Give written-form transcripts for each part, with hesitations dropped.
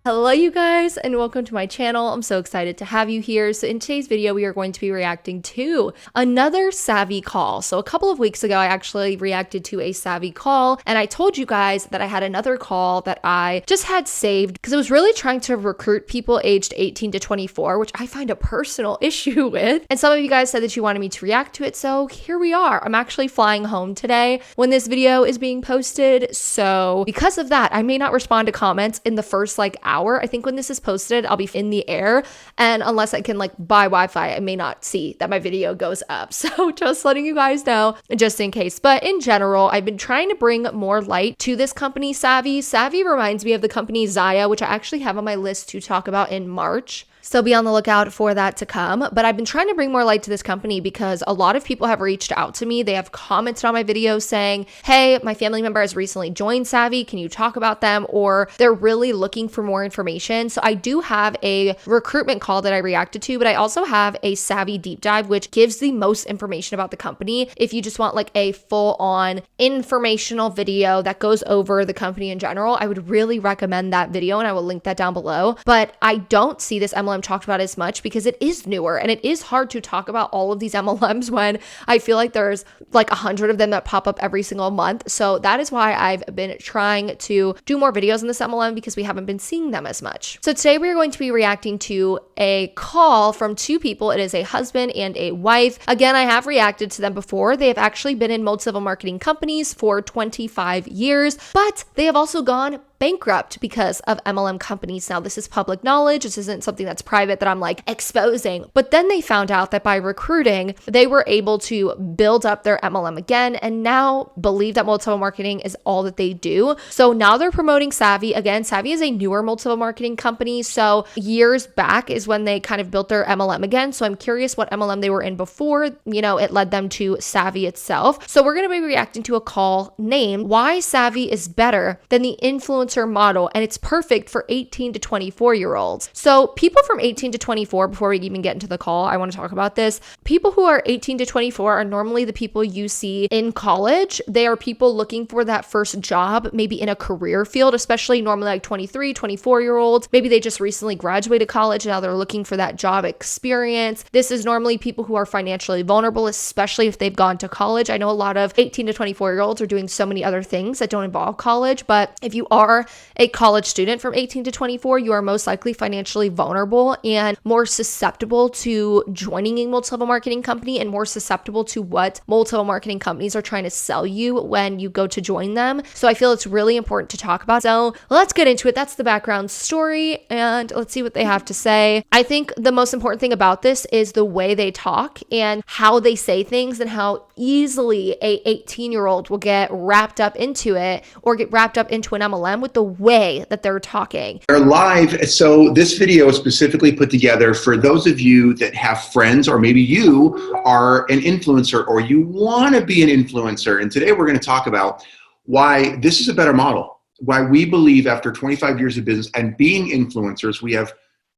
Hello you guys and welcome to my channel. I'm so excited to have you here. So in today's video, we are going to be reacting to another Savvi call. So a couple of weeks ago, I actually reacted to a Savvi call and I told you guys that I had another call that I just had saved because I was really trying to recruit people aged 18 to 24, which I find a personal issue with. And some of you guys said that you wanted me to react to it. So here we are. I'm actually flying home today when this video is being posted. So because of that, I may not respond to comments in the first hour. I think when this is posted, I'll be in the air, and unless I can buy Wi-Fi, I may not see that my video goes up. So just letting you guys know, just in case. But in general, I've been trying to bring more light to this company, Savvi. Savvi reminds me of the company Zaya, which I actually have on my list to talk about in March. So be on the lookout for that to come. But I've been trying to bring more light to this company because a lot of people have reached out to me. They have commented on my videos saying, hey, my family member has recently joined Savvi. Can you talk about them? Or they're really looking for more information. So I do have a recruitment call that I reacted to, but I also have a Savvi deep dive, which gives the most information about the company. If you just want a full on informational video that goes over the company in general, I would really recommend that video and I will link that down below. But I don't see this MLM talked about as much because it is newer and it is hard to talk about all of these MLMs when I feel like there's 100 of them that pop up every single month. So that is why I've been trying to do more videos on this MLM because we haven't been seeing them as much. So today we're going to be reacting to a call from two people. It is a husband and a wife. Again, I have reacted to them before. They have actually been in multi-level marketing companies for 25 years, but they have also gone bankrupt because of MLM companies. Now, this is public knowledge. This isn't something that's private that I'm exposing. But then they found out that by recruiting, they were able to build up their MLM again and now believe that multi-level marketing is all that they do. So now they're promoting Savvi. Again, Savvi is a newer multi-level marketing company. So years back is when they kind of built their MLM again. So I'm curious what MLM they were in before, it led them to Savvi itself. So we're going to be reacting to a call named Why Savvi is Better Than the Influencer Model, and it's perfect for 18 to 24 year olds. So people from 18 to 24, before we even get into the call, I want to talk about this. People who are 18 to 24 are normally the people you see in college. They are people looking for that first job, maybe in a career field, especially normally 23, 24 year olds. Maybe they just recently graduated college. Now they're looking for that job experience. This is normally people who are financially vulnerable, especially if they've gone to college. I know a lot of 18 to 24 year olds are doing so many other things that don't involve college, but if you are a college student from 18 to 24, you are most likely financially vulnerable and more susceptible to joining a multi-level marketing company and more susceptible to what multi-level marketing companies are trying to sell you when you go to join them. So I feel it's really important to talk about. So let's get into it. That's the background story and let's see what they have to say. I think the most important thing about this is the way they talk and how they say things and how easily a 18-year-old will get wrapped up into it or get wrapped up into an MLM with the way that they're talking. They're live, so this video is specifically put together for those of you that have friends, or maybe you are an influencer or you want to be an influencer. And today we're going to talk about why this is a better model, why we believe after 25 years of business and being influencers, we have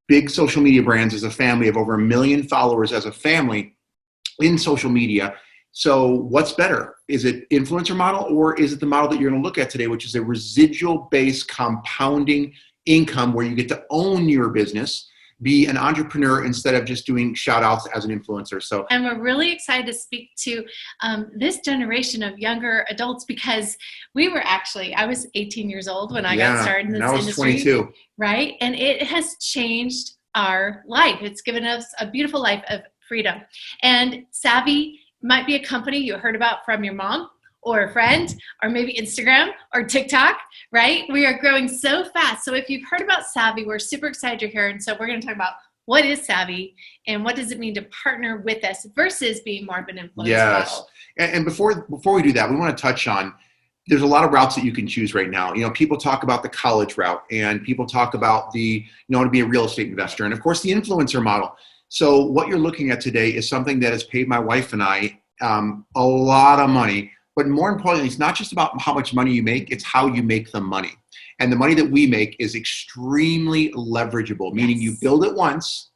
big social media brands as a family of over 1 million followers as a family in social media. So what's better? Is it influencer model or is it the model that you're going to look at today, which is a residual-based compounding income where you get to own your business, be an entrepreneur instead of just doing shout outs as an influencer. So, and we're really excited to speak to this generation of younger adults because I was 18 years old when I got started in this industry. I was 22. Right? And it has changed our life. It's given us a beautiful life of freedom. And Savvi might be a company you heard about from your mom or a friend, or maybe Instagram or TikTok, right? We are growing so fast. So if you've heard about Savvi, we're super excited you're here. And so we're going to talk about what is Savvi and what does it mean to partner with us versus being more of an influencer model. And before we do that, we want to touch on, there's a lot of routes that you can choose right now. People talk about the college route and people talk about to be a real estate investor. And of course the influencer model. So what you're looking at today is something that has paid my wife and I a lot of money, but more importantly, it's not just about how much money you make, it's how you make the money. And the money that we make is extremely leverageable, meaning you build it once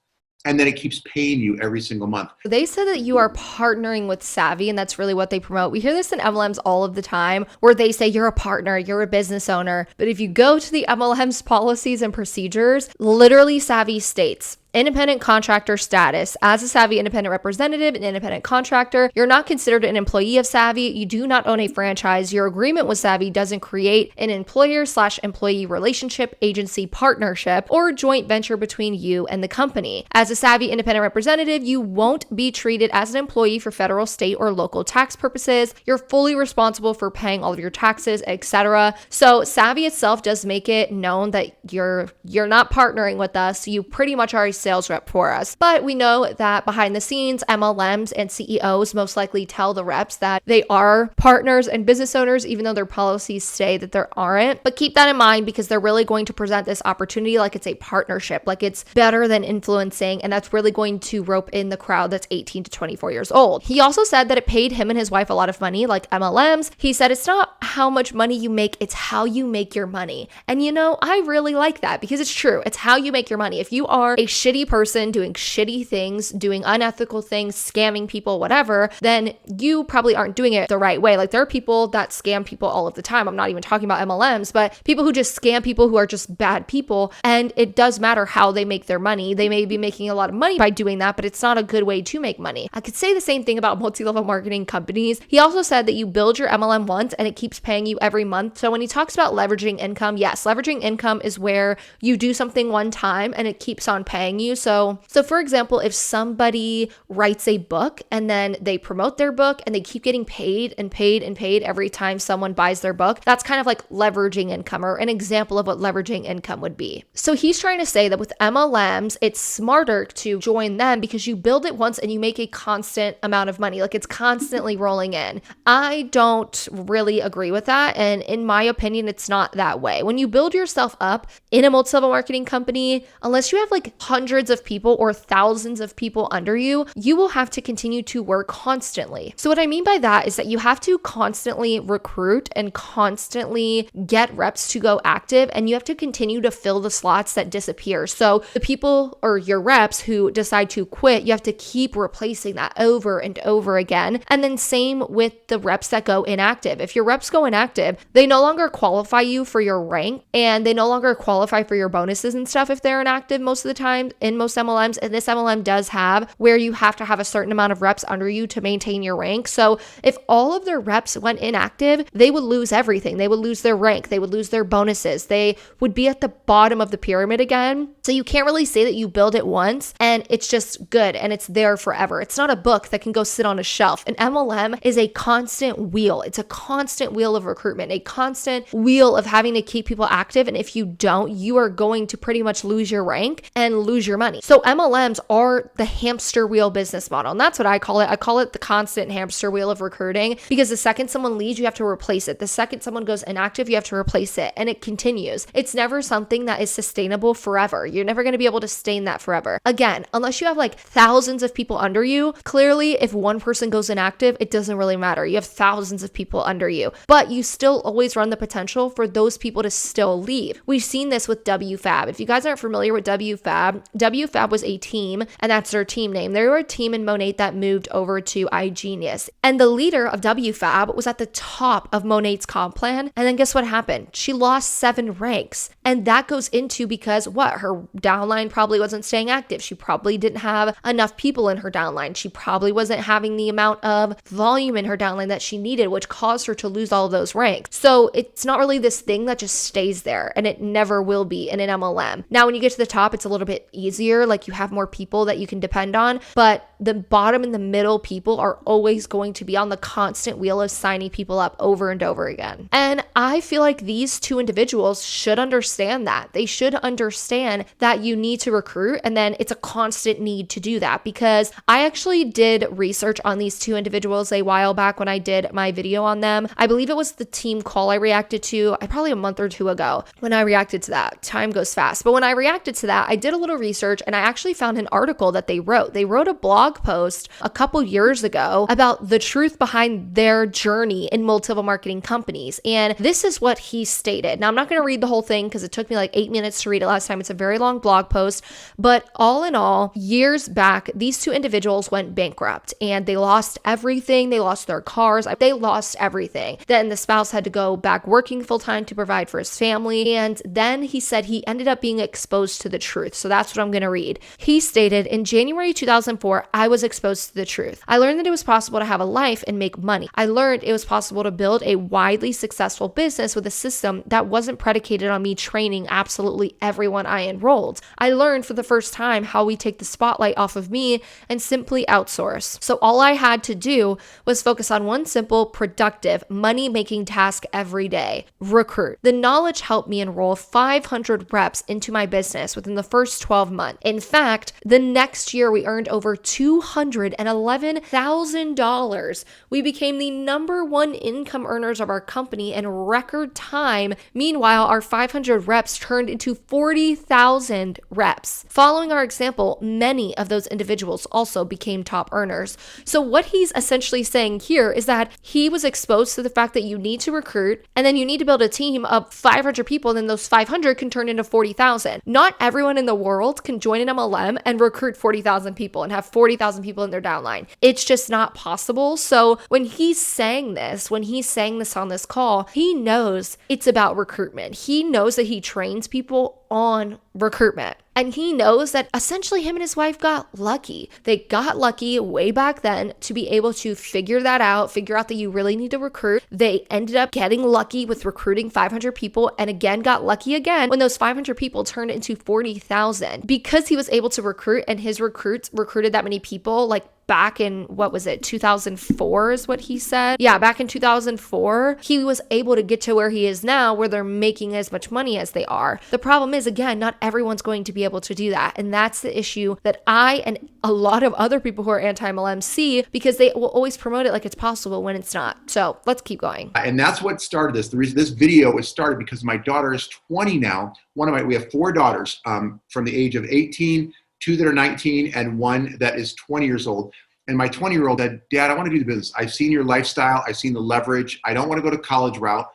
and then it keeps paying you every single month. They said that you are partnering with Savvi, and that's really what they promote. We hear this in MLMs all of the time where they say you're a partner, you're a business owner. But if you go to the MLM's policies and procedures, literally Savvi states, independent contractor status. As a Savvi independent representative, an independent contractor, you're not considered an employee of Savvi. You do not own a franchise. Your agreement with Savvi doesn't create an employer/employee relationship, agency partnership, or joint venture between you and the company. As a Savvi independent representative, you won't be treated as an employee for federal, state, or local tax purposes. You're fully responsible for paying all of your taxes, etc. So Savvi itself does make it known that you're not partnering with us. You pretty much are a sales rep for us. But we know that behind the scenes, MLMs and CEOs most likely tell the reps that they are partners and business owners, even though their policies say that there aren't. But keep that in mind because they're really going to present this opportunity like it's a partnership, like it's better than influencing, and that's really going to rope in the crowd that's 18 to 24 years old. He also said that it paid him and his wife a lot of money, like MLMs. He said it's not how much money you make, it's how you make your money. And I really like that because it's true. It's how you make your money. If you are a shitty person doing shitty things, doing unethical things, scamming people, whatever, then you probably aren't doing it the right way. Like there are people that scam people all of the time. I'm not even talking about MLMs, but people who just scam people who are just bad people. And it does matter how they make their money. They may be making a lot of money by doing that, but it's not a good way to make money. I could say the same thing about multi-level marketing companies. He also said that you build your MLM once and it keeps paying you every month. So when he talks about leveraging income, yes, leveraging income is where you do something one time and it keeps on paying you. So for example, if somebody writes a book and then they promote their book and they keep getting paid and paid and paid every time someone buys their book, that's kind of like leveraging income or an example of what leveraging income would be. So he's trying to say that with MLMs, it's smarter to join them because you build it once and you make a constant amount of money. Like it's constantly rolling in. I don't really agree with that. And in my opinion, it's not that way. When you build yourself up in a multi-level marketing company, unless you have like hundreds of people or thousands of people under you, you will have to continue to work constantly. So what I mean by that is that you have to constantly recruit and constantly get reps to go active, and you have to continue to fill the slots that disappear. So the people or your reps who decide to quit, you have to keep replacing that over and over again. And then same with the reps that go inactive. If your reps go inactive, they no longer qualify you for your rank and they no longer qualify for your bonuses and stuff if they're inactive most of the time in most MLMs. And this MLM does have where you have to have a certain amount of reps under you to maintain your rank. So if all of their reps went inactive, they would lose everything. They would lose their rank. They would lose their bonuses. They would be at the bottom of the pyramid again. So you can't really say that you build it once and it's just good and it's there forever. It's not a book that can go sit on a shelf. An MLM is a constant wheel. It's a constant wheel of recruitment, a constant wheel of having to keep people active. And if you don't, you are going to pretty much lose your rank and lose your money. So MLMs are the hamster wheel business model. And that's what I call it. I call it the constant hamster wheel of recruiting because the second someone leaves, you have to replace it. The second someone goes inactive, you have to replace it. And it continues. It's never something that is sustainable forever. You're never going to be able to sustain that forever. Again, unless you have like thousands of people under you, clearly if one person goes inactive, it doesn't really matter. You have thousands of people under you, but you still always run the potential for those people to still leave. We've seen this with WFAB. If you guys aren't familiar with WFAB was a team, and that's their team name. They were a team in Monat that moved over to iGenius. And the leader of WFAB was at the top of Monat's comp plan. And then guess what happened? She lost 7 ranks. And that goes into because what? Her downline probably wasn't staying active. She probably didn't have enough people in her downline. She probably wasn't having the amount of volume in her downline that she needed, which caused her to lose all of those ranks. So it's not really this thing that just stays there, and it never will be in an MLM. Now, when you get to the top, it's a little bit easier. Like you have more people that you can depend on, but the bottom and the middle people are always going to be on the constant wheel of signing people up over and over again. And I feel like these two individuals should understand that. They should understand that you need to recruit, and then it's a constant need to do that, because I actually did research on these two individuals a while back when I did my video on them. I believe it was the team call I reacted to probably a month or two ago when I reacted to that. Time goes fast. But when I reacted to that, I did a little research research and I actually found an article that they wrote. They wrote a blog post a couple years ago about the truth behind their journey in multi-level marketing companies. And this is what he stated. Now, I'm not going to read the whole thing because it took me like 8 minutes to read it last time. It's a very long blog post, but all in all, years back, these two individuals went bankrupt and they lost everything. They lost their cars. They lost everything. Then the spouse had to go back working full-time to provide for his family. And then he said he ended up being exposed to the truth. So that's what I'm going to read. He stated, in January 2004, I was exposed to the truth. I learned that it was possible to have a life and make money. I learned it was possible to build a widely successful business with a system that wasn't predicated on me training absolutely everyone I enrolled. I learned for the first time how we take the spotlight off of me and simply outsource. So all I had to do was focus on one simple, productive, money-making task every day: recruit. The knowledge helped me enroll 500 reps into my business within the first 12 months. In fact, the next year we earned over $211,000. We became the number one income earners of our company in record time. Meanwhile, our 500 reps turned into 40,000 reps. Following our example, many of those individuals also became top earners. So what he's essentially saying here is that he was exposed to the fact that you need to recruit and then you need to build a team of 500 people, and then those 500 can turn into 40,000. Not everyone in the world can join an MLM and recruit 40,000 people and have 40,000 people in their downline. It's just not possible. So when he's saying this on this call, he knows it's about recruitment. He knows that he trains people on recruitment. And he knows that essentially him and his wife got lucky. They got lucky way back then to be able to figure out that you really need to recruit. They ended up getting lucky with recruiting 500 people and again got lucky again when those 500 people turned into 40,000. Because he was able to recruit and his recruits recruited that many people, like back in, 2004 is what he said. Yeah, back in 2004, he was able to get to where he is now, where they're making as much money as they are. The problem is, again, not everyone's going to be able to do that. And that's the issue that I and a lot of other people who are anti-MLM see, because they will always promote it like it's possible when it's not. So let's keep going. And that's what started this. The reason this video was started because my daughter is 20 now. We have 4 daughters from the age of 18, 2 that are 19, and 1 that is 20 years old. And my 20-year-old said, Dad, I want to do the business. I've seen your lifestyle. I've seen the leverage. I don't want to go to college route,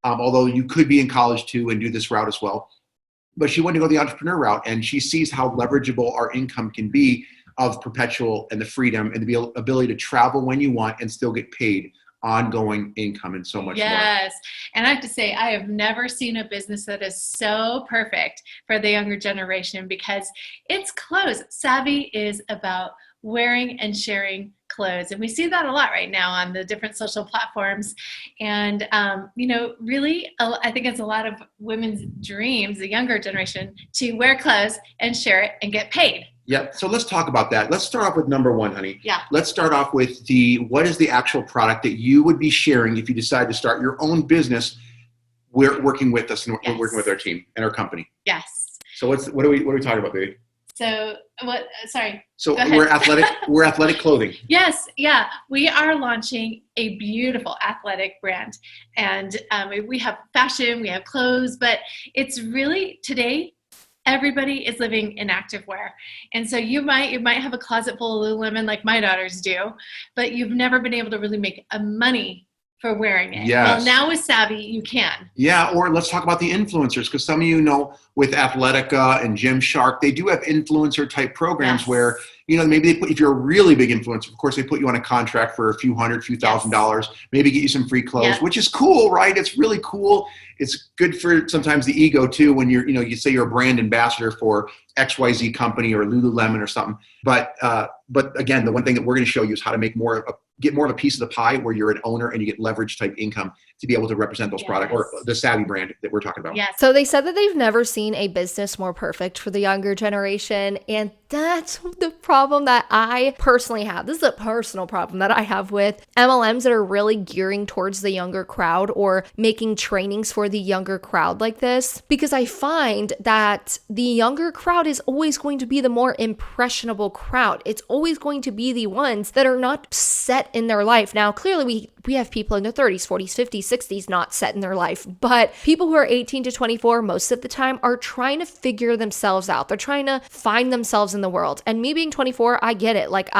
although you could be in college too and do this route as well. But she wanted to go the entrepreneur route, and she sees how leverageable our income can be of perpetual and the freedom and the ability to travel when you want and still get paid ongoing income and so much more. Yes. And I have to say, I have never seen a business that is so perfect for the younger generation because it's clothes. Savvi is about wearing and sharing clothes. And we see that a lot right now on the different social platforms. And, really, I think it's a lot of women's dreams, the younger generation, to wear clothes and share it and get paid. Yeah. So let's talk about that. Let's start off with number 1, honey. Yeah. Let's start off with what is the actual product that you would be sharing if you decide to start your own business? We're working with us and we're working with our team and our company. Yes. So what are we talking about, baby? So what? Sorry. So we're athletic. We're athletic clothing. Yes. Yeah. We are launching a beautiful athletic brand, and we have fashion, we have clothes, but it's really today. Everybody is living in activewear. And so you might have a closet full of Lululemon like my daughters do, but you've never been able to really make money for wearing it. Yes. Well, now with Savvi, you can. Yeah, or let's talk about the influencers, because some of you know with Athletica and Gymshark, they do have influencer type programs where, maybe they put, if you're a really big influencer, of course, they put you on a contract for a few $100,000, maybe get you some free clothes, which is cool, right? It's really cool. It's good for sometimes the ego too, when you say you're a brand ambassador for XYZ company or Lululemon or something. But again, the one thing that we're going to show you is how to make get more of a piece of the pie where you're an owner and you get leverage type income to be able to represent those products, or the Savvi brand that we're talking about. Yes. So they said that they've never seen a business more perfect for the younger generation. And that's the problem that I personally have. This is a personal problem that I have with MLMs that are really gearing towards the younger crowd or making trainings for the younger crowd like this, because I find that the younger crowd is always going to be the more impressionable crowd. It's always going to be the ones that are not set in their life. Now, clearly we We have people in their 30s, 40s, 50s, 60s not set in their life. But people who are 18 to 24 most of the time are trying to figure themselves out. They're trying to find themselves in the world. And me being 24, I get it. Like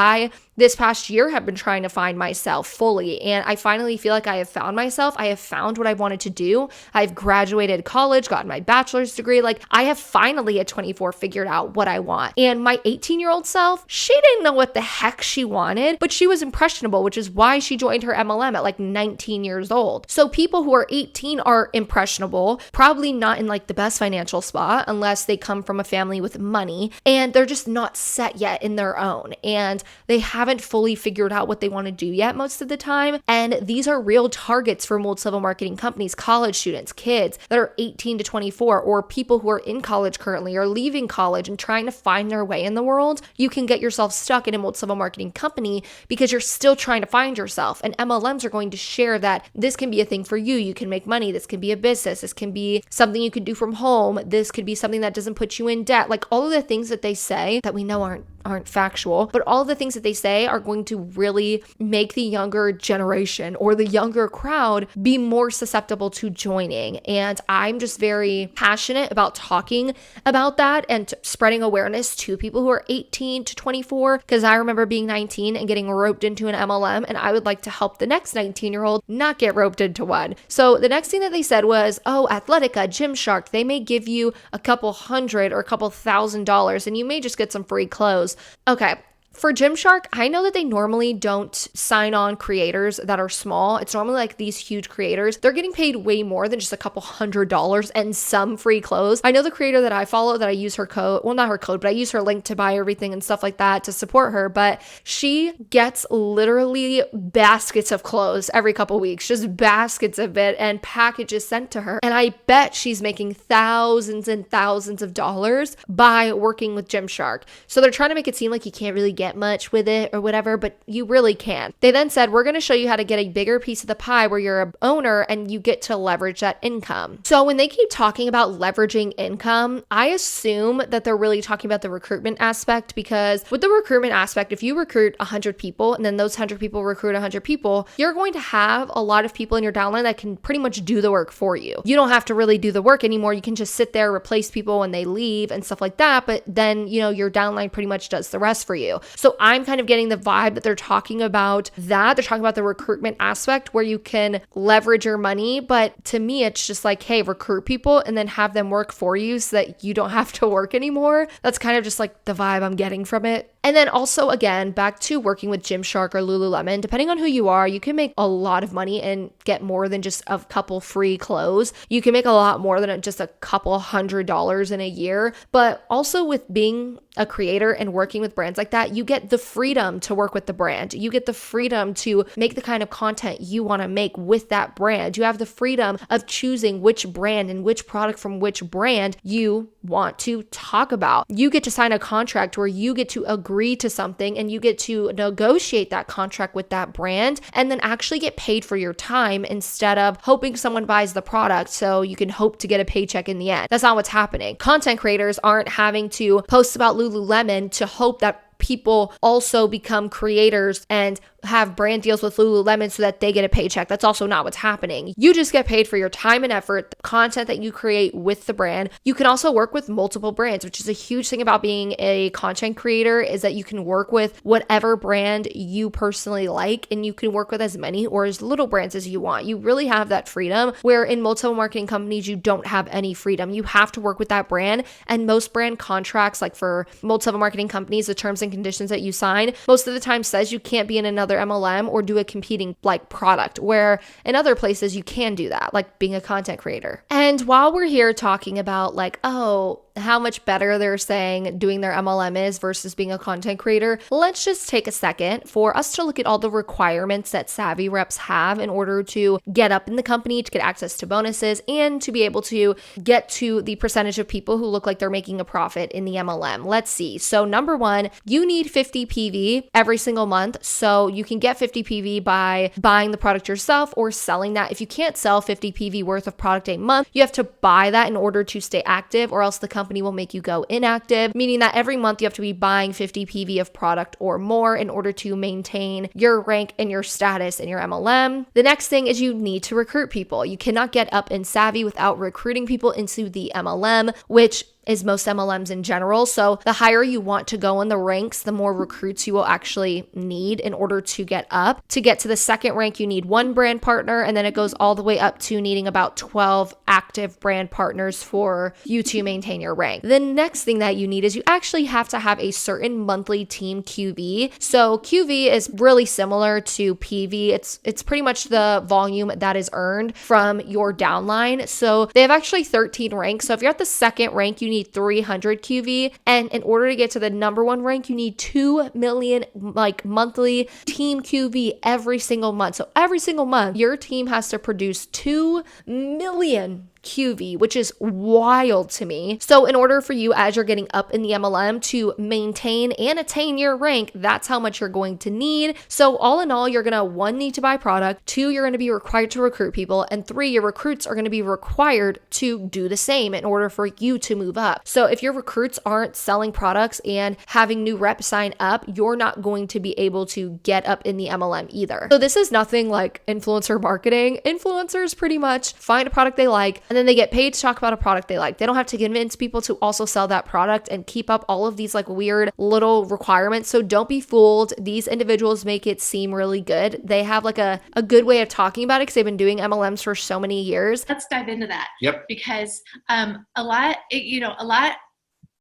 this past year have been trying to find myself fully, and I finally feel like I have found myself. I have found what I wanted to do. I've graduated college, gotten my bachelor's degree. Like I have finally at 24 figured out what I want. And my 18-year-old self, she didn't know what the heck she wanted, but she was impressionable, which is why she joined her MLM at like 19 years old. So people who are 18 are impressionable, probably not in like the best financial spot unless they come from a family with money, and they're just not set yet in their own. And they haven't fully figured out what they want to do yet most of the time. And these are real targets for multi-level marketing companies, college students, kids that are 18 to 24, or people who are in college currently or leaving college and trying to find their way in the world. You can get yourself stuck in a multi-level marketing company because you're still trying to find yourself. And MLMs are going to share that this can be a thing for you. You can make money. This can be a business. This can be something you can do from home. This could be something that doesn't put you in debt. Like all of the things that they say that we know aren't factual, but all of the things that they say are going to really make the younger generation or the younger crowd be more susceptible to joining. And I'm just very passionate about talking about that and spreading awareness to people who are 18 to 24, because I remember being 19 and getting roped into an MLM, and I would like to help the next 19-year-old not get roped into one. So the next thing that they said was, oh, Athletica, Gymshark, they may give you a couple $100 or a couple $1,000 and you may just get some free clothes. Okay. For Gymshark, I know that they normally don't sign on creators that are small. It's normally like these huge creators. They're getting paid way more than just a couple $100 and some free clothes. I know the creator that I follow that I use her code, well, not her code, but I use her link to buy everything and stuff like that to support her. But she gets literally baskets of clothes every couple weeks, just baskets of it and packages sent to her. And I bet she's making thousands and thousands of dollars by working with Gymshark. So they're trying to make it seem like you can't really get much with it or whatever, but you really can. They then said, we're going to show you how to get a bigger piece of the pie where you're an owner and you get to leverage that income. So when they keep talking about leveraging income, I assume that they're really talking about the recruitment aspect, because with the recruitment aspect, if you recruit 100 people and then those 100 people recruit 100 people, you're going to have a lot of people in your downline that can pretty much do the work for you. You don't have to really do the work anymore. You can just sit there, replace people when they leave and stuff like that. But then, your downline pretty much does the rest for you. So I'm kind of getting the vibe that they're talking about that. They're talking about the recruitment aspect where you can leverage your money. But to me, it's just like, hey, recruit people and then have them work for you so that you don't have to work anymore. That's kind of just like the vibe I'm getting from it. And then also, again, back to working with Gymshark or Lululemon, depending on who you are, you can make a lot of money and get more than just a couple free clothes. You can make a lot more than just a couple $100 in a year. But also with being a creator and working with brands like that, you get the freedom to work with the brand. You get the freedom to make the kind of content you want to make with that brand. You have the freedom of choosing which brand and which product from which brand you want to talk about. You get to sign a contract where you get to agree to something and you get to negotiate that contract with that brand and then actually get paid for your time instead of hoping someone buys the product so you can hope to get a paycheck in the end. That's not what's happening. Content creators aren't having to post about Lululemon to hope that people also become creators and have brand deals with Lululemon so that they get a paycheck. That's also not what's happening. You just get paid for your time and effort, the content that you create with the brand. You can also work with multiple brands, which is a huge thing about being a content creator, is that you can work with whatever brand you personally like, and you can work with as many or as little brands as you want. You really have that freedom, where in multiple marketing companies, you don't have any freedom. You have to work with that brand, and most brand contracts, like for multiple marketing companies, the terms and conditions that you sign, most of the time says you can't be in another MLM or do a competing like product, where in other places you can do that, like being a content creator. And while we're here talking about like, oh, how much better they're saying doing their MLM is versus being a content creator, let's just take a second for us to look at all the requirements that Savvi reps have in order to get up in the company, to get access to bonuses, and to be able to get to the percentage of people who look like they're making a profit in the MLM. Let's see. So number one, you need 50 PV every single month. So you can get 50 PV by buying the product yourself or selling that. If you can't sell 50 PV worth of product a month, you have to buy that in order to stay active, or else the company company will make you go inactive, meaning that every month you have to be buying 50 PV of product or more in order to maintain your rank and your status in your MLM. The next thing is you need to recruit people. You cannot get up in Savvi without recruiting people into the MLM, which is most MLMs in general. So the higher you want to go in the ranks, the more recruits you will actually need in order to get up. To get to the second rank, you need 1 brand partner, and then it goes all the way up to needing about 12 active brand partners for you to maintain your rank. The next thing that you need is you actually have to have a certain monthly team QV. So QV is really similar to PV. It's pretty much the volume that is earned from your downline. So they have actually 13 ranks. So if you're at the second rank, you need 300 QV, and in order to get to the number 1 rank, you need 2 million monthly team QV every single month. So every single month, your team has to produce 2 million QV, which is wild to me. So in order for you, as you're getting up in the MLM, to maintain and attain your rank, that's how much you're going to need. So all in all, you're going to 1, need to buy product, 2, you're going to be required to recruit people, and 3, your recruits are going to be required to do the same in order for you to move up. So if your recruits aren't selling products and having new reps sign up, you're not going to be able to get up in the MLM either. So this is nothing like influencer marketing. Influencers pretty much find a product they like, and then they get paid to talk about a product they like. They don't have to convince people to also sell that product and keep up all of these weird little requirements. So don't be fooled. These individuals make it seem really good. They have a good way of talking about it because they've been doing MLMs for so many years. Let's dive into that. Yep. Because a lot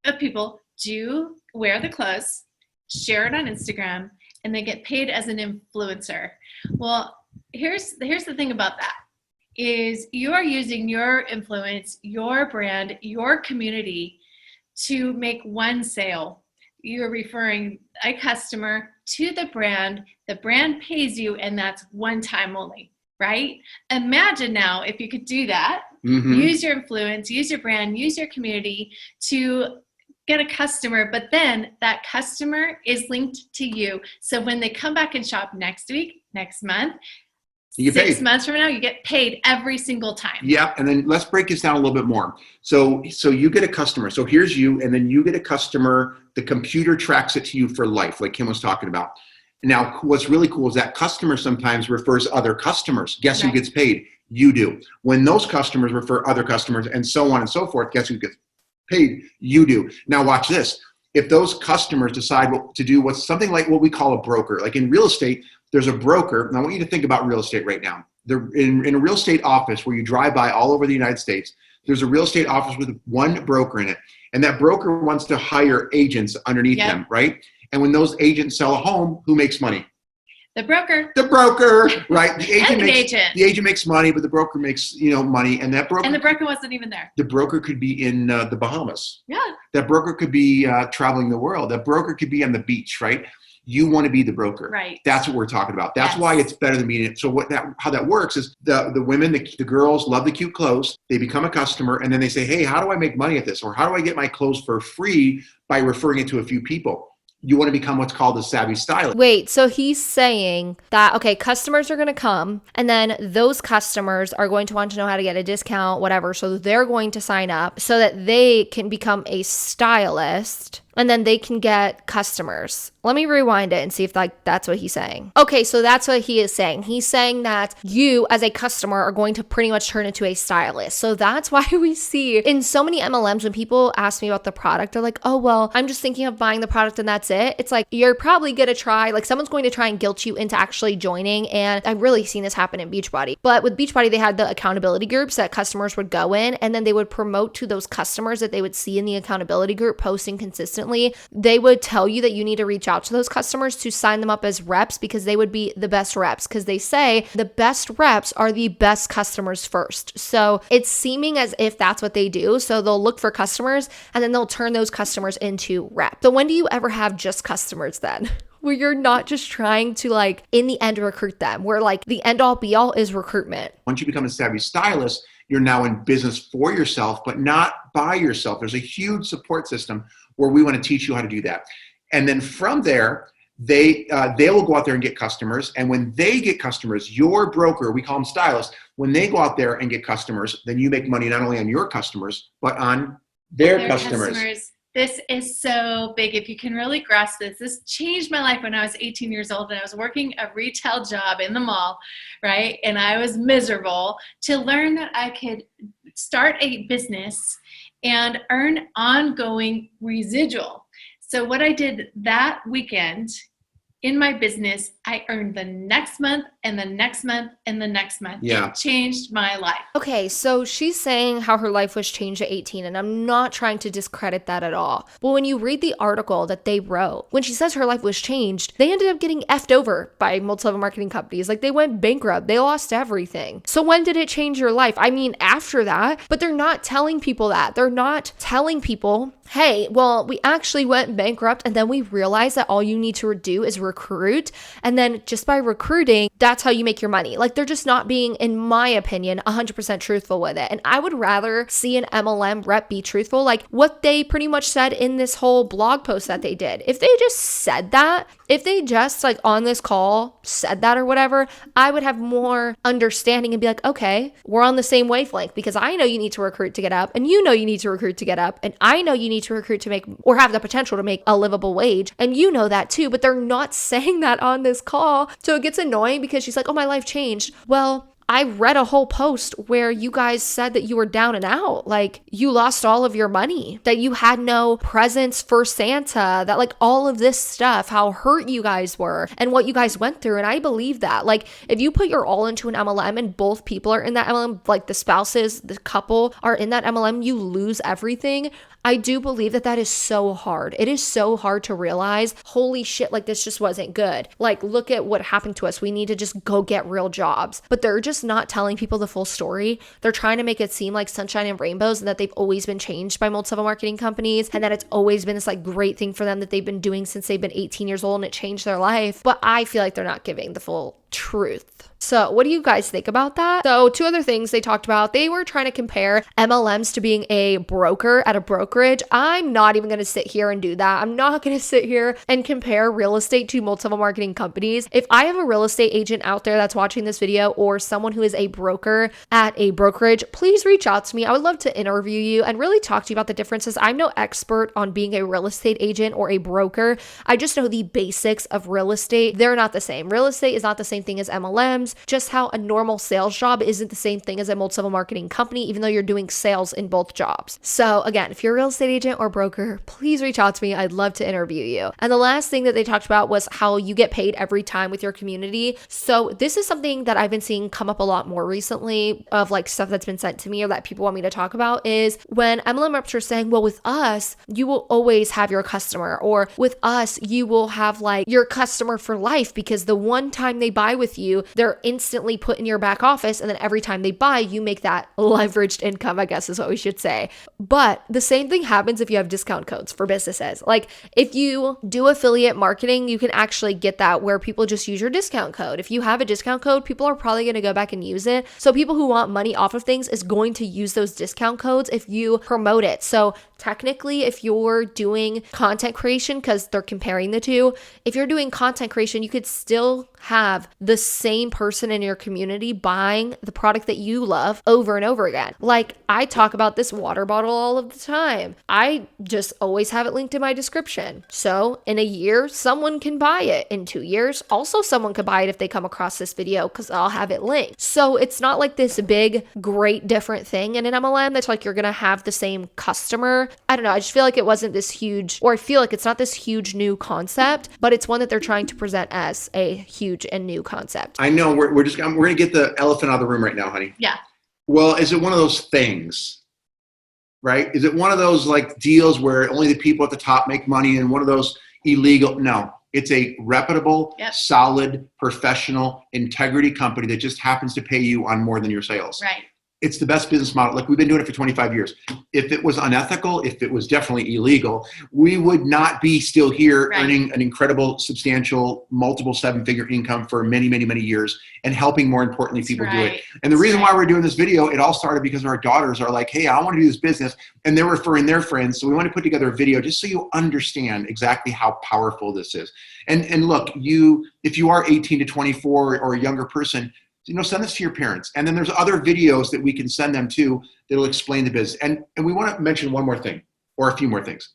of people do wear the clothes, share it on Instagram, and they get paid as an influencer. Well, here's the thing about that. Is you are using your influence, your brand, your community to make 1 sale. You're referring a customer to the brand pays you, and that's 1 time only, right? Imagine now if you could do that, use your influence, use your brand, use your community to get a customer, but then that customer is linked to you. So when they come back and shop next week, next month, 6 months from now, you get paid every single time. Yeah, and then let's break this down a little bit more. So you get a customer. So here's you, and then you get a customer. The computer tracks it to you for life, like Kim was talking about. Now, what's really cool is that customer sometimes refers other customers. Guess who gets paid? You do. When those customers refer other customers and so on and so forth, guess who gets paid? You do. Now watch this. If those customers decide to do what's something like what we call a broker, like in real estate, there's a broker. And I want you to think about real estate right now. In a real estate office where you drive by all over the United States, there's a real estate office with 1 broker in it. And that broker wants to hire agents underneath them, right? And when those agents sell a home, who makes money? The broker. The broker, right? The agent makes money, but the broker makes money, and that broker. And the broker wasn't even there. The broker could be in the Bahamas. Yeah. That broker could be traveling the world. That broker could be on the beach, right? You want to be the broker. Right. That's what we're talking about. That's why it's better than being it. So how that works is the women, the girls love the cute clothes. They become a customer, and then they say, hey, how do I make money at this? Or how do I get my clothes for free by referring it to a few people? You want to become what's called a savvy stylist. Wait, so he's saying that, okay, customers are going to come, and then those customers are going to want to know how to get a discount, whatever. So they're going to sign up so that they can become a stylist, and then they can get customers. Let me rewind it and see if that's what he's saying. Okay, so that's what he is saying. He's saying that you as a customer are going to pretty much turn into a stylist. So that's why we see in so many MLMs when people ask me about the product, they're like, oh, well, I'm just thinking of buying the product and that's it. It's like, you're probably going to try, someone's going to try and guilt you into actually joining. And I've really seen this happen in Beachbody. But with Beachbody, they had the accountability groups that customers would go in, and then they would promote to those customers that they would see in the accountability group posting consistently. They would tell you that you need to reach out to those customers to sign them up as reps because they would be the best reps, because they say the best reps are the best customers first. So it's seeming as if that's what they do. So they'll look for customers and then they'll turn those customers into reps. So when do you ever have just customers then? Where you're not just trying to in the end recruit them, where the end all be all is recruitment. Once you become a savvy stylist, you're now in business for yourself, but not by yourself. There's a huge support system where we want to teach you how to do that. And then from there, they will go out there and get customers. And when they get customers, your broker, we call them stylists, when they go out there and get customers, then you make money not only on your customers, but on Their customers. This is so big. If you can really grasp this changed my life when I was 18 years old and I was working a retail job in the mall, right? And I was miserable, to learn that I could start a business and earn ongoing residual. So what I did that weekend in my business, I earned the next month and the next month and the next month. Yeah. It changed my life. Okay, so she's saying how her life was changed at 18, and I'm not trying to discredit that at all. But when you read the article that they wrote, when she says her life was changed, they ended up getting effed over by multi-level marketing companies. Like, they went bankrupt. They lost everything. So when did it change your life? I mean, after that, but they're not telling people that. They're not telling people, hey, well, we actually went bankrupt, and then we realized that all you need to do is recruit, and then just by recruiting, that's how you make your money. Like, they're just not being, in my opinion, 100% truthful with it. And I would rather see an MLM rep be truthful, like what they pretty much said in this whole blog post that they did. If they just said that, if they just like on this call said that or whatever, I would have more understanding and be like, okay, we're on the same wavelength, because I know you need to recruit to get up, and you know you need to recruit to get up, and I know you need to recruit to make or have the potential to make a livable wage, and you know that too. But they're not saying that on this call. So it gets annoying because she's like, oh, my life changed. Well, I read a whole post where you guys said that you were down and out, like you lost all of your money, that you had no presents for Santa, that like all of this stuff, how hurt you guys were and what you guys went through. And I believe that, like, if you put your all into an MLM and both people are in that MLM, like the spouses, the couple are in that MLM, you lose everything. I do believe that that is so hard. It is so hard to realize, holy shit, like this just wasn't good. Like, look at what happened to us. We need to just go get real jobs. But they're just not telling people the full story. They're trying to make it seem like sunshine and rainbows, and that they've always been changed by multi-level marketing companies, and that it's always been this like great thing for them that they've been doing since they've been 18 years old and it changed their life. But I feel like they're not giving the full truth. So what do you guys think about that? So two other things they talked about. They were trying to compare MLMs to being a broker at a brokerage. I'm not even going to sit here and do that. I'm not going to sit here and compare real estate to multi-level marketing companies. If I have a real estate agent out there that's watching this video, or someone who is a broker at a brokerage, please reach out to me. I would love to interview you and really talk to you about the differences. I'm no expert on being a real estate agent or a broker. I just know the basics of real estate. They're not the same. Real estate is not the same thing as MLMs, just how a normal sales job isn't the same thing as a multi-level marketing company, even though you're doing sales in both jobs. So again, if you're a real estate agent or broker, please reach out to me. I'd love to interview you. And the last thing that they talked about was how you get paid every time with your community. So this is something that I've been seeing come up a lot more recently, of like stuff that's been sent to me or that people want me to talk about, is when MLM reps are saying, well, with us, you will always have your customer, or with us, you will have like your customer for life, because the one time they buy with you, they're instantly put in your back office, and then every time they buy, you make that leveraged income, I guess is what we should say. But the same thing happens if you have discount codes for businesses. Like, if you do affiliate marketing, you can actually get that where people just use your discount code. If you have a discount code, people are probably going to go back and use it. So people who want money off of things is going to use those discount codes if you promote it. So technically, if you're doing content creation, because they're comparing the two, if you're doing content creation, you could still have the same person in your community buying the product that you love over and over again. Like, I talk about this water bottle all of the time. I just always have it linked in my description. So in a year, someone can buy it. In 2 years, also someone could buy it if they come across this video, because I'll have it linked. So it's not like this big, great, different thing in an MLM that's like you're going to have the same customer. I don't know. I just feel like it wasn't this huge, or I feel like it's not this huge new concept, but it's one that they're trying to present as a huge and new concept. I know we're going to get the elephant out of the room right now, honey. Yeah. Well, is it one of those things, right? Is it one of those like deals where only the people at the top make money, and one of those illegal? No, it's a reputable, solid, professional, integrity company that just happens to pay you on more than your sales. Right. It's the best business model. Like, we've been doing it for 25 years. If it was unethical, if it was definitely illegal, we would not be still here earning an incredible, substantial, multiple seven-figure income for many, many, many years, and helping, more importantly, people do it. And the reason why we're doing this video, it all started because our daughters are like, hey, I want to do this business, and they're referring their friends. So we want to put together a video just so you understand exactly how powerful this is. And look, if you are 18 to 24 or a younger person, send this to your parents. And then there's other videos that we can send them to that'll explain the business. And we want to mention one more thing, or a few more things.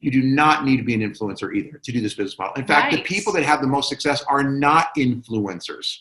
You do not need to be an influencer either to do this business model. In fact, the people that have the most success are not influencers,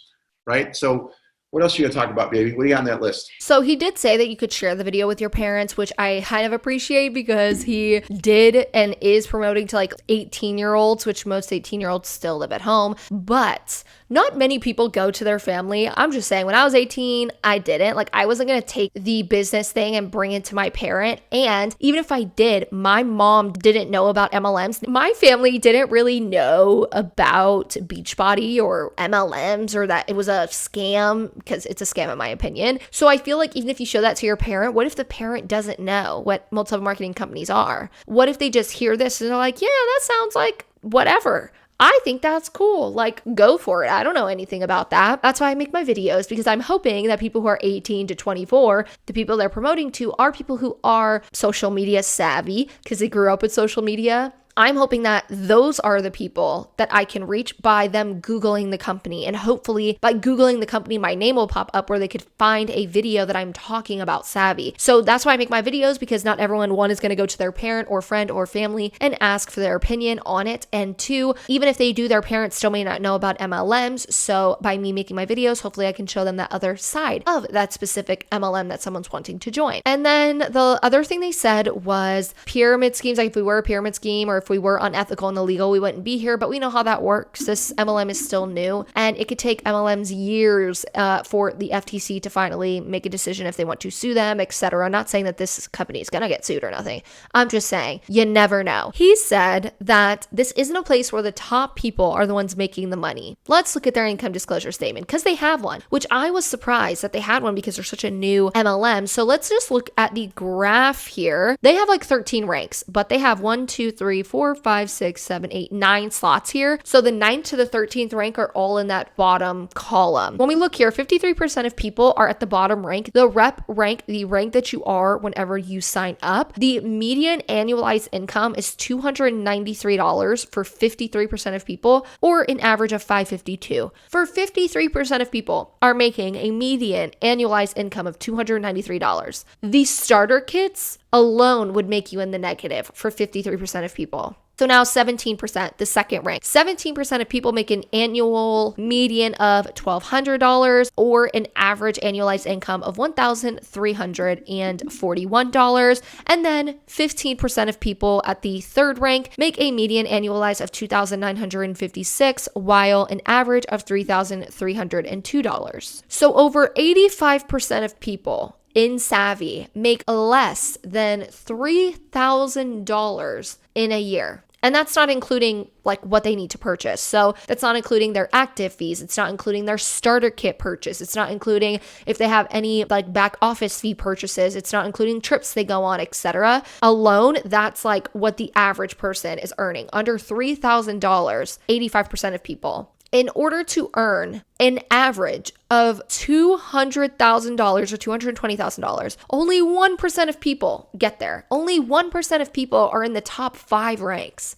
right? So what else you gonna talk about, baby? What do you got on that list? So he did say that you could share the video with your parents, which I kind of appreciate because he did and is promoting to like 18-year-olds, which most 18-year-olds still live at home. But not many people go to their family. I'm just saying, when I was 18, I didn't. Like, I wasn't going to take the business thing and bring it to my parent. And even if I did, my mom didn't know about MLMs. My family didn't really know about Beachbody or MLMs, or that it was a scam, because it's a scam in my opinion. So I feel like even if you show that to your parent, what if the parent doesn't know what multi-level marketing companies are? What if they just hear this and they're like, yeah, that sounds like whatever. I think that's cool. Like, go for it. I don't know anything about that. That's why I make my videos, because I'm hoping that people who are 18 to 24, the people they're promoting to, are people who are social media savvy because they grew up with social media. I'm hoping that those are the people that I can reach by them Googling the company. And hopefully by Googling the company, my name will pop up where they could find a video that I'm talking about Savvi. So that's why I make my videos, because not everyone, one, is going to go to their parent or friend or family and ask for their opinion on it. And two, even if they do, their parents still may not know about MLMs. So by me making my videos, hopefully I can show them that other side of that specific MLM that someone's wanting to join. And then the other thing they said was pyramid schemes. Like, if we were a pyramid scheme, or if we were unethical and illegal, we wouldn't be here. But we know how that works. This MLM is still new, and it could take MLMs years for the FTC to finally make a decision if they want to sue them, etc. I'm not saying that this company is going to get sued or nothing. I'm just saying you never know. He said that this isn't a place where the top people are the ones making the money. Let's look at their income disclosure statement, because they have one, which I was surprised that they had one because they're such a new MLM. So let's just look at the graph here. They have like 13 ranks, but they have 1, 2, 3, 4, 5, 6, 7, 8, 9 slots here. So the 9th to the 13th rank are all in that bottom column. When we look here, 53% of people are at the bottom rank. The rep rank, the rank that you are whenever you sign up. The median annualized income is $293 for 53% of people, or an average of $552. For 53% of people are making a median annualized income of $293. The starter kits alone would make you in the negative for 53% of people. So now 17%, the second rank. 17% of people make an annual median of $1,200, or an average annualized income of $1,341. And then 15% of people at the third rank make a median annualized of $2,956, while an average of $3,302. So over 85% of people in Savvi make less than $3,000 in a year. And that's not including like what they need to purchase. So that's not including their active fees. It's not including their starter kit purchase. It's not including if they have any like back office fee purchases. It's not including trips they go on, etc. Alone, that's like what the average person is earning. Under $3,000, 85% of people. In order to earn an average of $200,000 or $220,000, only 1% of people get there. Only 1% of people are in the top 5 ranks.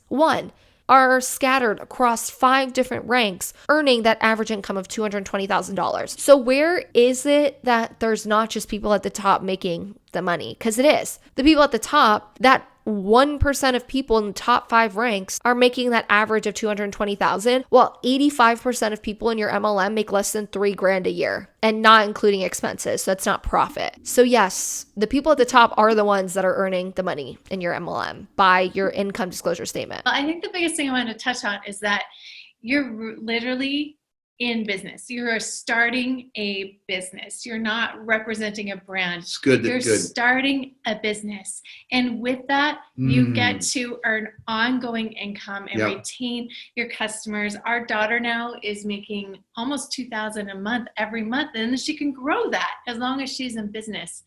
Are scattered across 5 different ranks, earning that average income of $220,000. So where is it that there's not just people at the top making the money? Because it is. The people at the top, that 1% of people in the top 5 ranks are making that average of $220,000, while 85% of people in your MLM make less than $3,000 a year, and not including expenses. So that's not profit. So yes, the people at the top are the ones that are earning the money in your MLM by your income disclosure statement. Well, I think the biggest thing I want to touch on is that you're literally in business. You're starting a business. You're not representing a brand. It's good. You're starting a business. And with that, you get to earn ongoing income and retain your customers. Our daughter now is making almost $2,000 a month every month, and she can grow that as long as she's in business.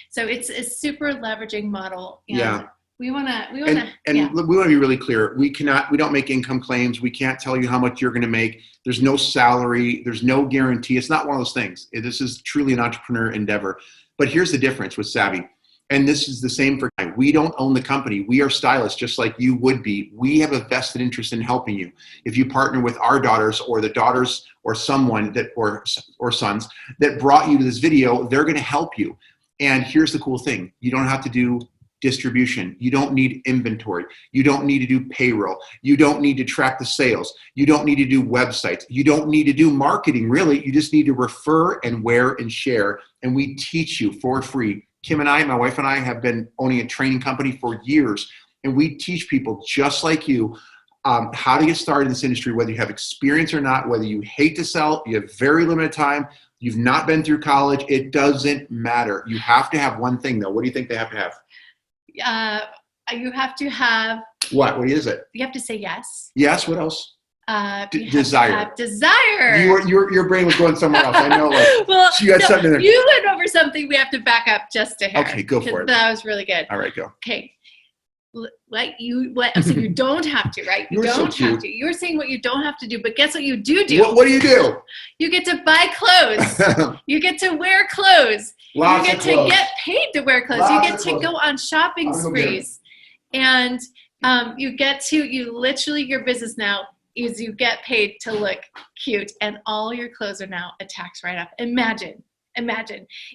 So it's a super leveraging model. And we want to we want to be really clear. We don't make income claims. We can't tell you how much you're going to make. There's no salary. There's no guarantee. It's not one of those things. This is truly an entrepreneur endeavor. But here's the difference with Savvi. And this is the same for we don't own the company. We are stylists just like you would be. We have a vested interest in helping you. If you partner with our daughters or the daughters or someone that or sons that brought you to this video, they're going to help you. And here's the cool thing. You don't have to do distribution. You don't need inventory. You don't need to do payroll. You don't need to track the sales. You don't need to do websites. You don't need to do marketing, really. You just need to refer and wear and share. And we teach you for free. Kim and I, my wife and I, have been owning a training company for years. And we teach people just like you how to get started in this industry, whether you have experience or not, whether you hate to sell, you have very limited time, you've not been through college, it doesn't matter. You have to have one thing, though. What do you think they have to have? You have to have. What is it? You have to say yes. Yes. What else? Desire. Desire. Your brain was going somewhere else. I know. Like, well, you got something in there. You went over something. We have to back up just a hair. Okay, go for it. That was really good. All right, go. Okay. So you don't have to, right? You don't have to. You're saying what you don't have to do, but guess what you do? What do you do? You get to buy clothes. You get to wear clothes. You get to get paid to wear clothes. You get to go on shopping sprees. And you literally, your business now is you get paid to look cute, and all your clothes are now a tax write-off. Imagine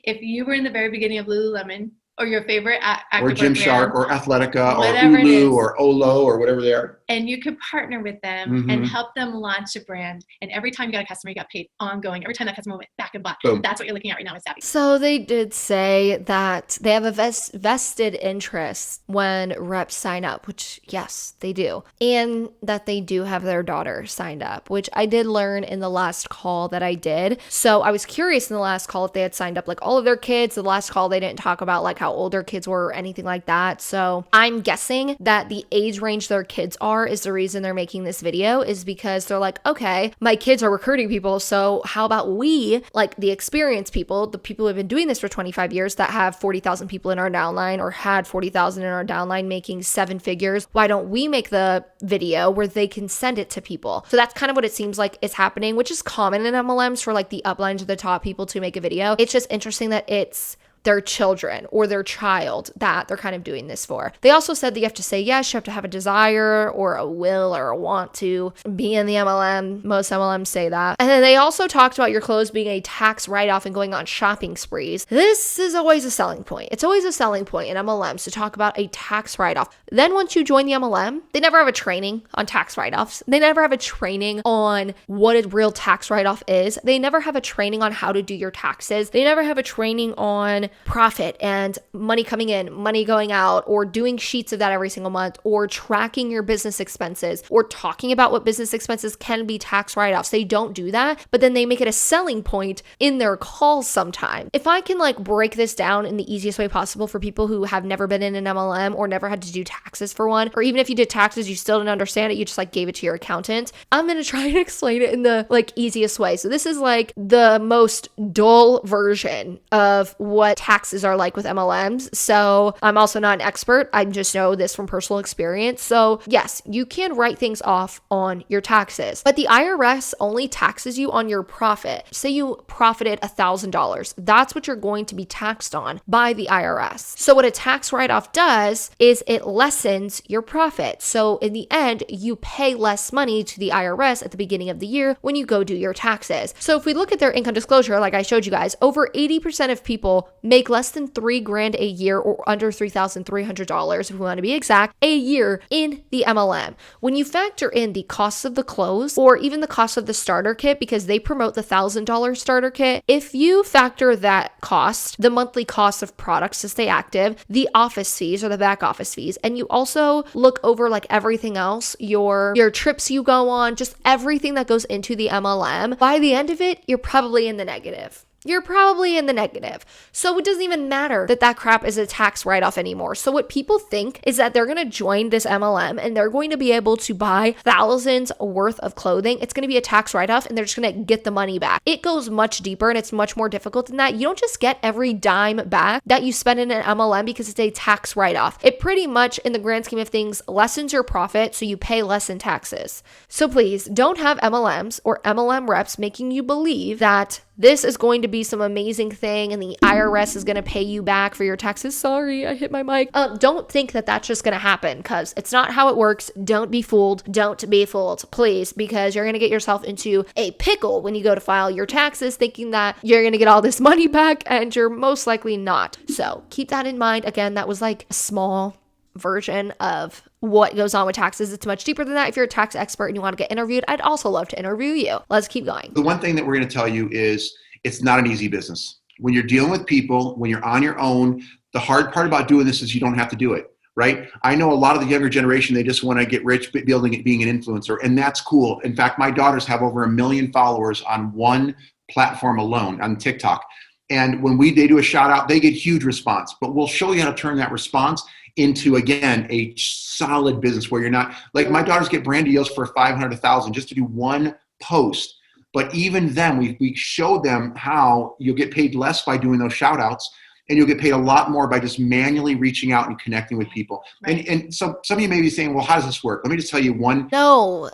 if you were in the very beginning of Lululemon, or your favorite active or Gymshark or Athletica or whatever Ulu or Olo or whatever they are. And you could partner with them and help them launch a brand. And every time you got a customer, you got paid ongoing. Every time that customer went back and bought. Boom. That's what you're looking at right now with Savvi. So they did say that they have a vested interest when reps sign up, which yes, they do. And that they do have their daughter signed up, which I did learn in the last call that I did. So I was curious in the last call if they had signed up like all of their kids. The last call, they didn't talk about like how old their kids were or anything like that. So I'm guessing that the age range their kids are is the reason they're making this video, is because they're like, okay, my kids are recruiting people, so how about we, like the experienced people, the people who have been doing this for 25 years that have 40,000 people in our downline or had 40,000 in our downline making 7 figures, why don't we make the video where they can send it to people? So that's kind of what it seems like is happening, which is common in MLMs for like the upline to the top people to make a video. It's just interesting that it's their children or their child that they're kind of doing this for. They also said that you have to say yes, you have to have a desire or a will or a want to be in the MLM. Most MLMs say that. And then they also talked about your clothes being a tax write-off and going on shopping sprees. This is always a selling point. It's always a selling point in MLMs to talk about a tax write-off. Then once you join the MLM, they never have a training on tax write-offs. They never have a training on what a real tax write-off is. They never have a training on how to do your taxes. They never have a training on profit and money coming in, money going out, or doing sheets of that every single month, or tracking your business expenses, or talking about what business expenses can be tax write-offs. They don't do that, but then they make it a selling point in their calls sometimes. If I can like break this down in the easiest way possible for people who have never been in an MLM or never had to do taxes for one, or even if you did taxes, you still didn't understand it, you just like gave it to your accountant, I'm going to try and explain it in the like easiest way. So this is like the most dull version of what taxes are like with MLMs. So I'm also not an expert. I just know this from personal experience. So yes, you can write things off on your taxes, but the IRS only taxes you on your profit. Say you profited $1,000. That's what you're going to be taxed on by the IRS. So what a tax write-off does is it lessens your profit. So in the end, you pay less money to the IRS at the beginning of the year when you go do your taxes. So if we look at their income disclosure, like I showed you guys, over 80% of people make less than $3,000 a year, or under $3,300 if we want to be exact, a year in the MLM. When you factor in the costs of the clothes or even the cost of the starter kit, because they promote the $1,000 starter kit, if you factor that cost, the monthly cost of products to stay active, the office fees or the back office fees, and you also look over like everything else, your trips you go on, just everything that goes into the MLM, by the end of it, you're probably in the negative. You're probably in the negative. So it doesn't even matter that that crap is a tax write-off anymore. So what people think is that they're going to join this MLM and they're going to be able to buy thousands worth of clothing. It's going to be a tax write-off and they're just going to get the money back. It goes much deeper and it's much more difficult than that. You don't just get every dime back that you spend in an MLM because it's a tax write-off. It pretty much, in the grand scheme of things, lessens your profit so you pay less in taxes. So please don't have MLMs or MLM reps making you believe that this is going to be some amazing thing and the IRS is going to pay you back for your taxes. Sorry, I hit my mic. Don't think that that's just going to happen, because it's not how it works. Don't be fooled. Don't be fooled, please, because you're going to get yourself into a pickle when you go to file your taxes thinking that you're going to get all this money back, and you're most likely not. So keep that in mind. Again, that was like a small version of what goes on with taxes. It's much deeper than that. If you're a tax expert and you want to get interviewed, I'd also love to interview you. Let's keep going. The one thing that we're going to tell you is it's not an easy business. When you're dealing with people, when you're on your own, the hard part about doing this is you don't have to do it, right? I know a lot of the younger generation, they just want to get rich building it, being an influencer, and that's cool. In fact, my daughters have over 1 million followers on one platform alone, on TikTok. And when they do a shout out, they get huge response, but we'll show you how to turn that response into, again, a solid business where you're not, like my daughters get brand deals for $500, $1,000 just to do one post. But even then, we show them how you'll get paid less by doing those shout outs, and you'll get paid a lot more by just manually reaching out and connecting with people. Right. And so some of you may be saying, well, how does this work? Let me just tell you one. No,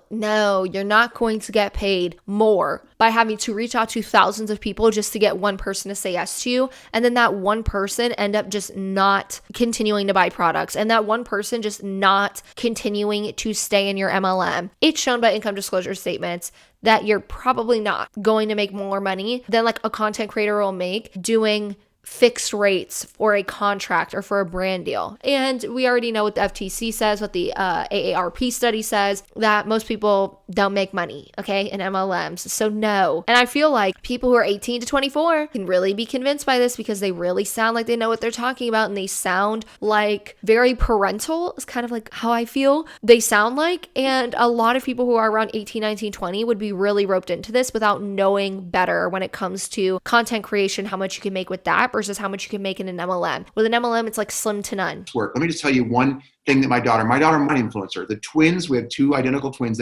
you're not going to get paid more by having to reach out to thousands of people just to get one person to say yes to you. And then that one person end up just not continuing to buy products. And that one person just not continuing to stay in your MLM. It's shown by income disclosure statements that you're probably not going to make more money than like a content creator will make doing fixed rates for a contract or for a brand deal. And we already know what the FTC says, what the AARP study says, that most people don't make money, okay, in MLMs. So no. And I feel like people who are 18 to 24 can really be convinced by this because they really sound like they know what they're talking about, and they sound like very parental is kind of like how I feel they sound like. And a lot of people who are around 18, 19, 20 would be really roped into this without knowing better when it comes to content creation, how much you can make with that versus how much you can make in an MLM. With an MLM, it's like slim to none. Let me just tell you one thing that my daughter, my influencer, the twins, we have 2 identical twins.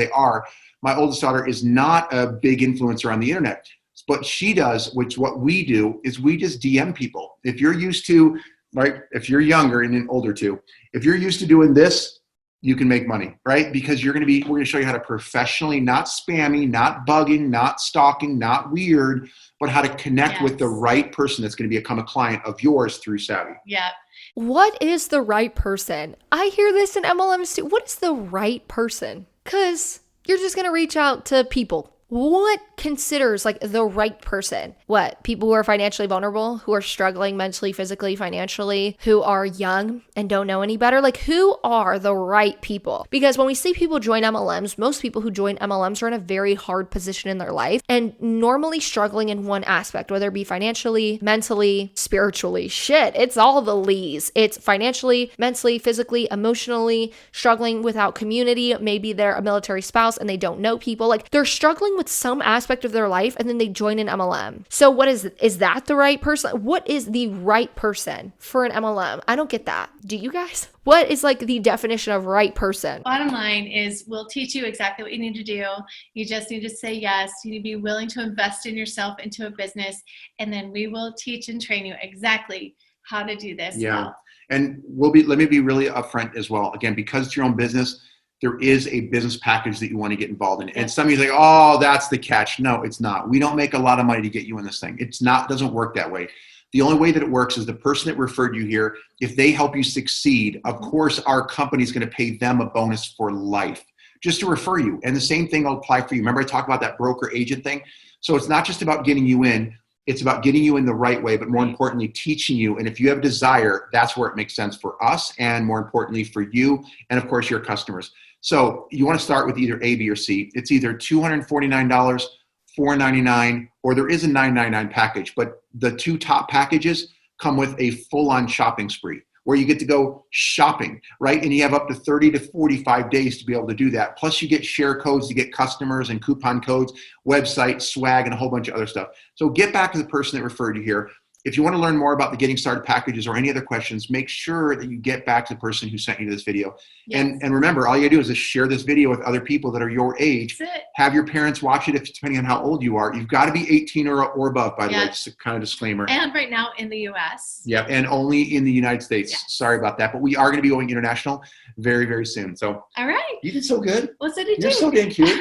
My oldest daughter is not a big influencer on the internet, but she does, which what we do is we just DM people. If you're used to, right, if you're younger and then older too, if you're used to doing this, you can make money, right? Because we're going to show you how to professionally, not spammy, not bugging, not stalking, not weird, but how to connect with the right person that's going to become a client of yours through Savvi. Yeah. What is the right person? I hear this in MLMs too. What is the right person? Because you're just going to reach out to people. What considers like the right person? What? People who are financially vulnerable, who are struggling mentally, physically, financially, who are young and don't know any better? Like, who are the right people? Because when we see people join MLMs, most people who join MLMs are in a very hard position in their life and normally struggling in one aspect, whether it be financially, mentally, spiritually. Shit, it's all the Lees. It's financially, mentally, physically, emotionally, struggling without community. Maybe they're a military spouse and they don't know people. Like, they're struggling with some aspect of their life and then they join an MLM. So what is that the right person? What is the right person for an MLM? I don't get that. Do you guys? What is like the definition of right person? Bottom line is we'll teach you exactly what you need to do. You just need to say yes. You need to be willing to invest in yourself into a business, and then we will teach and train you exactly how to do this. Yeah. Well. And let me be really upfront as well. Again, because it's your own business, there is a business package that you want to get involved in. And some of you say, oh, that's the catch. No, it's not. We don't make a lot of money to get you in this thing. Doesn't work that way. The only way that it works is the person that referred you here, if they help you succeed, of course, our company is going to pay them a bonus for life just to refer you. And the same thing will apply for you. Remember I talked about that broker agent thing? So it's not just about getting you in. It's about getting you in the right way, but more importantly, teaching you. And if you have a desire, that's where it makes sense for us and more importantly for you and of course your customers. So you want to start with either A, B, or C. It's either $249, $499, or there is a $999 package. But the 2 top packages come with a full-on shopping spree where you get to go shopping, right? And you have up to 30 to 45 days to be able to do that. Plus you get share codes to get customers and coupon codes, website, swag, and a whole bunch of other stuff. So get back to the person that referred you here. If you want to learn more about the Getting Started packages or any other questions, make sure that you get back to the person who sent you this video. Yes. And remember, all you gotta do is just share this video with other people that are your age. Have your parents watch it depending on how old you are. You've got to be 18 or above, by the way, just a kind of disclaimer. And right now in the US. Yeah, and only in the United States. Yes. Sorry about that. But we are going to be going international very, very soon. So all right. You did so good. Well, so did you. You're so damn cute.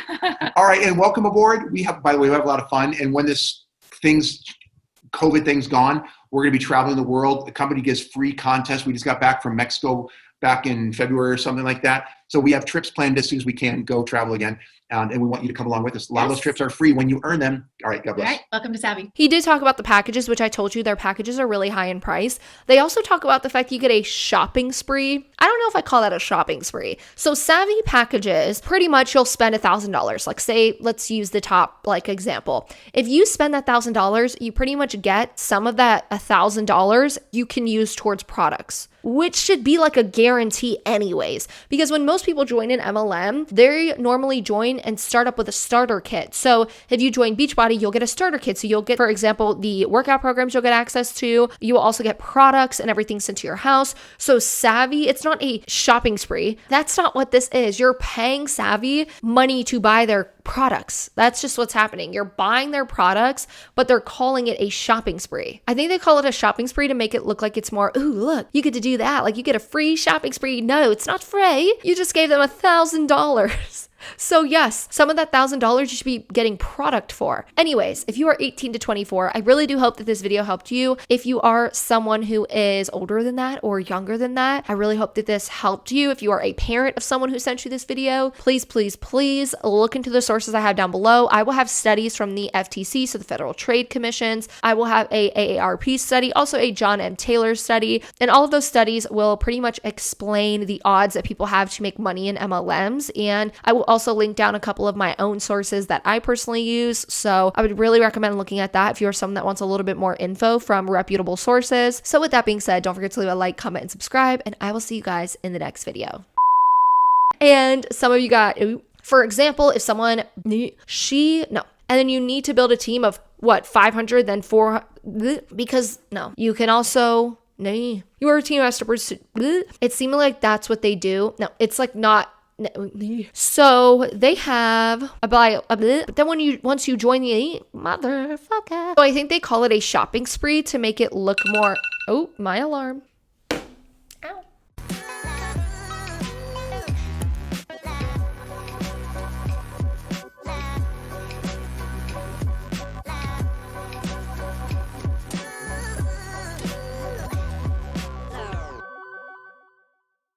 All right, and welcome aboard. By the way, we have a lot of fun. And when this COVID things gone, we're going to be traveling the world. The company gives free contests. We just got back from Mexico back in February or something like that. So we have trips planned as soon as we can go travel again. And we want you to come along with us. A lot of those trips are free when you earn them. All right, God bless. All right, welcome to Savvi. He did talk about the packages, which I told you their packages are really high in price. They also talk about the fact you get a shopping spree. I don't know if I call that a shopping spree. So Savvi packages, pretty much you'll spend $1,000. Like say, let's use the top example. If you spend that $1,000, you pretty much get some of that $1,000 you can use towards products, which should be like a guarantee anyways. Because when most people join an MLM, they normally join and start up with a starter kit. So if you join Beachbody, you'll get a starter kit. So you'll get, for example, the workout programs you'll get access to. You will also get products and everything sent to your house. So Savvi, it's not a shopping spree. That's not what this is. You're paying Savvi money to buy their products. That's just what's happening. You're buying their products, but they're calling it a shopping spree. I think they call it a shopping spree to make it look like it's more, ooh, look, you get to do that. Like you get a free shopping spree. No, it's not free. You just gave them $1,000. So yes, some of that $1,000 you should be getting product for. Anyways, if you are 18 to 24, I really do hope that this video helped you. If you are someone who is older than that or younger than that, I really hope that this helped you. If you are a parent of someone who sent you this video, please, please, please look into the sources I have down below. I will have studies from the FTC, so the Federal Trade Commissions. I will have a AARP study, also a John M. Taylor study, and all of those studies will pretty much explain the odds that people have to make money in MLMs. And I will also link down a couple of my own sources that I personally use. So I would really recommend looking at that if you're someone that wants a little bit more info from reputable sources. So with that being said, don't forget to leave a like, comment, and subscribe, and I will see you guys in the next video. And some of you got, for example, if someone, and then you need to build a team of what, 500, then 400, because no, you can also, you are a team of steppers. It seemed like that's what they do. No, it's like not. So they have but then once you join the motherfucker, so I think they call it a shopping spree to make it look more, oh, my alarm. Ow.